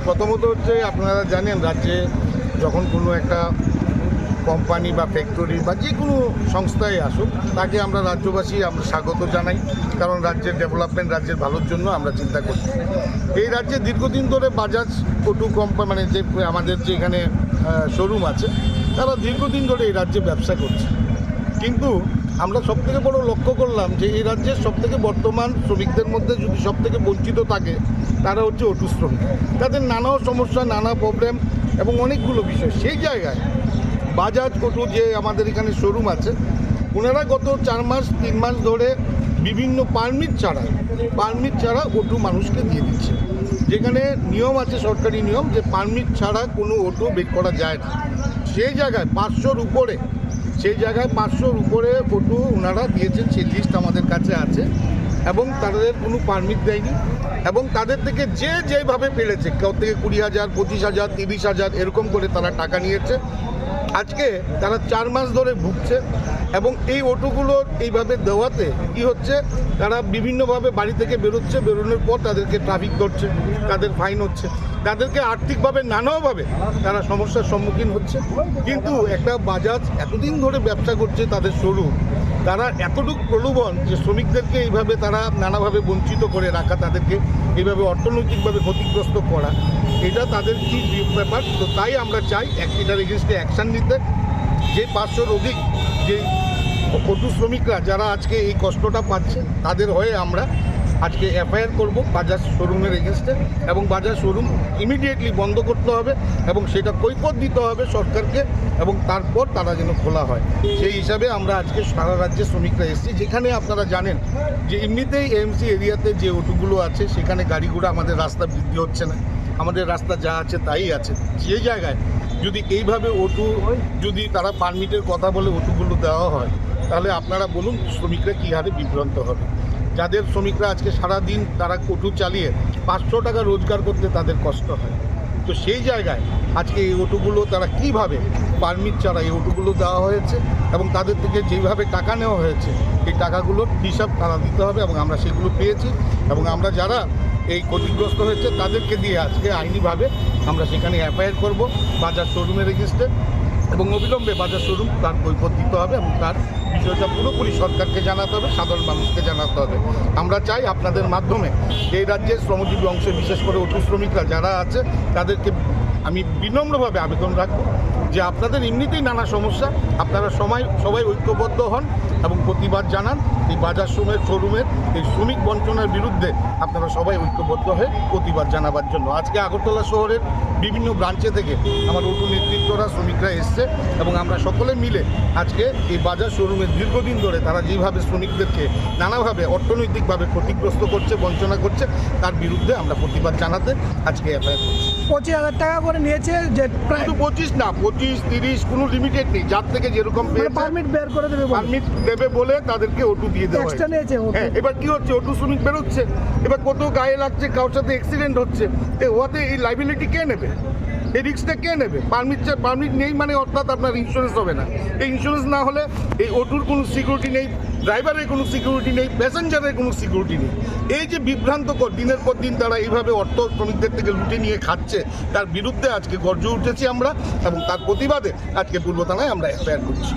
প্রথমত হচ্ছে আপনারা জানেন রাজ্যে যখন কোনো একটা কোম্পানি বা ফ্যাক্টরি বা যে কোনো সংস্থায় আসুক তাকে আমরা রাজ্যবাসী আমরা স্বাগত জানাই, কারণ রাজ্যের ডেভেলপমেন্ট, রাজ্যের ভালোর জন্য আমরা চিন্তা করছি। এই রাজ্যে দীর্ঘদিন ধরে বাজাজ অটো কোম্পানি মানে যে আমাদের যে এখানে শোরুম আছে তারা দীর্ঘদিন ধরে এই রাজ্যে ব্যবসা করছে, কিন্তু আমরা সবথেকে বড় লক্ষ্য করলাম যে এই রাজ্যের সবথেকে বর্তমান শ্রমিকদের মধ্যে যদি সবথেকে বঞ্চিত থাকে তারা হচ্ছে অটো শ্রমিক। তাদের নানা সমস্যা, নানা প্রবলেম এবং অনেকগুলো বিষয়। সেই জায়গায় বাজাজ অটো যে আমাদের এখানে শোরুম আছে, ওনারা গত 4 মাস 3 মাস ধরে বিভিন্ন পারমিট ছাড়া অটো মানুষকে দিয়ে দিচ্ছে, যেখানে নিয়ম আছে, সরকারি নিয়ম, যে পারমিট ছাড়া কোনো অটো বের করা যায় না। সেই জায়গায় 500-র উপরে অটো ওনারা দিয়েছেন, সেই লিস্ট আমাদের কাছে আছে, এবং তাদের কোনো পারমিট দেয়নি, এবং তাদের থেকে যেভাবে পেরেছে, কেউ থেকে 20,000, 25,000, 30,000 এরকম করে তারা টাকা নিয়েছে। আজকে তারা 4 মাস ধরে ভুগছে, এবং এই অটোগুলো এইভাবে দেওয়াতে কি হচ্ছে, তারা বিভিন্নভাবে বাড়ি থেকে বেরোচ্ছে, বেরোনোর পর তাদেরকে ট্রাফিক ধরছে, তাদের ফাইন হচ্ছে, তাদেরকে আর্থিকভাবে নানাভাবে তারা সমস্যার সম্মুখীন হচ্ছে। কিন্তু একটা বাজাজ এতদিন ধরে ব্যবসা করছে, তাদের শোরুম, তারা এতটুকু প্রলোভন যে শ্রমিকদেরকে এইভাবে তারা নানাভাবে বঞ্চিত করে রাখা, তাদেরকে এইভাবে অর্থনৈতিকভাবে ক্ষতিগ্রস্ত করা, এটা তাদের কি ব্যাপার। তো তাই আমরা চাই এটার এগেনস্টে অ্যাকশান নিতে। যে 500-র অধিক যে অটো শ্রমিকরা যারা আজকে এই কষ্টটা পাচ্ছে, তাদের হয়ে আমরা আজকে এফআইআর করব বাজাজ শোরুমের এগেনস্টে, এবং বাজাজ শোরুম ইমিডিয়েটলি বন্ধ করতে হবে এবং সেটা কৈফিয়ত দিতে হবে সরকারকে, এবং তারপর তারা যেন খোলা হয়। সেই হিসাবে আমরা আজকে সারা রাজ্যে শ্রমিকরা এসেছি, যেখানে আপনারা জানেন যে এমনিতেই এএমসি এরিয়াতে যে অটোগুলো আছে সেখানে গাড়ি ঘোড়া, আমাদের রাস্তা বৃদ্ধি হচ্ছে না, আমাদের রাস্তা যা আছে তাই আছে। যে জায়গায় যদি এইভাবে অটো, যদি তারা পারমিটের কথা বলে অটোগুলো দেওয়া হয়, তাহলে আপনারা বলুন শ্রমিকরা কী হারে বিভ্রান্ত হবে। যাদের শ্রমিকরা আজকে সারাদিন তারা অটো চালিয়ে 500 টাকা রোজগার করতে তাদের কষ্ট হয়, তো সেই জায়গায় আজকে এই অটোগুলো তারা কিভাবে পারমিট ছাড়া এই অটোগুলো দেওয়া হয়েছে, এবং তাদের থেকে যেভাবে টাকা নেওয়া হয়েছে এই টাকাগুলোর হিসাব তারা দিতে হবে, এবং আমরা সেগুলো পেয়েছি, এবং আমরা যারা এই ক্ষতিগ্রস্ত হয়েছে তাদেরকে দিয়ে আজকে আইনিভাবে আমরা সেখানে এফআইআর করব বাজাজ শোরুমের এগেনস্টে, এবং অবিলম্বে বাজাজ শোরুম তার কৈফিয়ত দিতে হবে, এবং তার বিষয়টা পুরোপুরি সরকারকে জানাতে হবে, সাধারণ মানুষকে জানাতে হবে। আমরা চাই আপনাদের মাধ্যমে এই রাজ্যের শ্রমজীবী অংশে, বিশেষ করে অটো শ্রমিকরা যারা আছে, তাদেরকে আমি বিনম্রভাবে আবেদন রাখবো যে আপনাদের এমনিতেই নানা সমস্যা, আপনারা সবাই ঐক্যবদ্ধ হন এবং প্রতিবাদ জানান এই বাজাজ শোরুমের এই শ্রমিক বঞ্চনার বিরুদ্ধে। আপনারা সবাই ঐক্যবদ্ধ হয়ে প্রতিবাদ জানাবার জন্য আজকে আগরতলা শহরের বিভিন্ন ব্রাঞ্চে থেকে আমার অটো নেতৃত্বরা, শ্রমিকরা এসছে, এবং আমরা সকলে মিলে আজকে এই বাজাজ শোরুমের দীর্ঘদিন ধরে তারা যেভাবে শ্রমিকদেরকে নানাভাবে অর্থনৈতিকভাবে ক্ষতিগ্রস্ত করছে, বঞ্চনা করছে, তার বিরুদ্ধে আমরা প্রতিবাদ জানাতে আজকে এফআইআর করছি। 25,000 টাকা করে নিয়েছে, যে কিন্তু 25 না, 25, 30 কোনো লিমিটেড নেই, যার থেকে যেরকম পারমিট বের করে দেবে, পারমিট দেবে বলে তাদেরকে অটো দিয়ে দেওয়া এক্সট্রা নিয়েছে। হ্যাঁ, এবার কি হচ্ছে, অটো শ্রমিক বেরোচ্ছে, এবার কত গায়ে লাগছে, কারোর সাথে অ্যাক্সিডেন্ট হচ্ছে, ওতে এই লাইবিলিটি কে নেবে, এই রিস্কটা কে নেবে? পারমিট নেই মানে অর্থাৎ আপনার ইন্স্যুরেন্স হবে না। এই ইন্স্যুরেন্স না হলে এই অটোর কোনো সিকিউরিটি নেই, ড্রাইভারের কোনো সিকিউরিটি নেই, প্যাসেঞ্জারের কোনো সিকিউরিটি নেই। এই যে বিভ্রান্তকর, দিনের পর দিন তারা এইভাবে অর্থ শ্রমিকদের থেকে লুটে নিয়ে খাচ্ছে, তার বিরুদ্ধে আজকে গর্জে উঠেছি আমরা, এবং তার প্রতিবাদে আজকে পূর্ব থানায় আমরা এফআইআর করছি।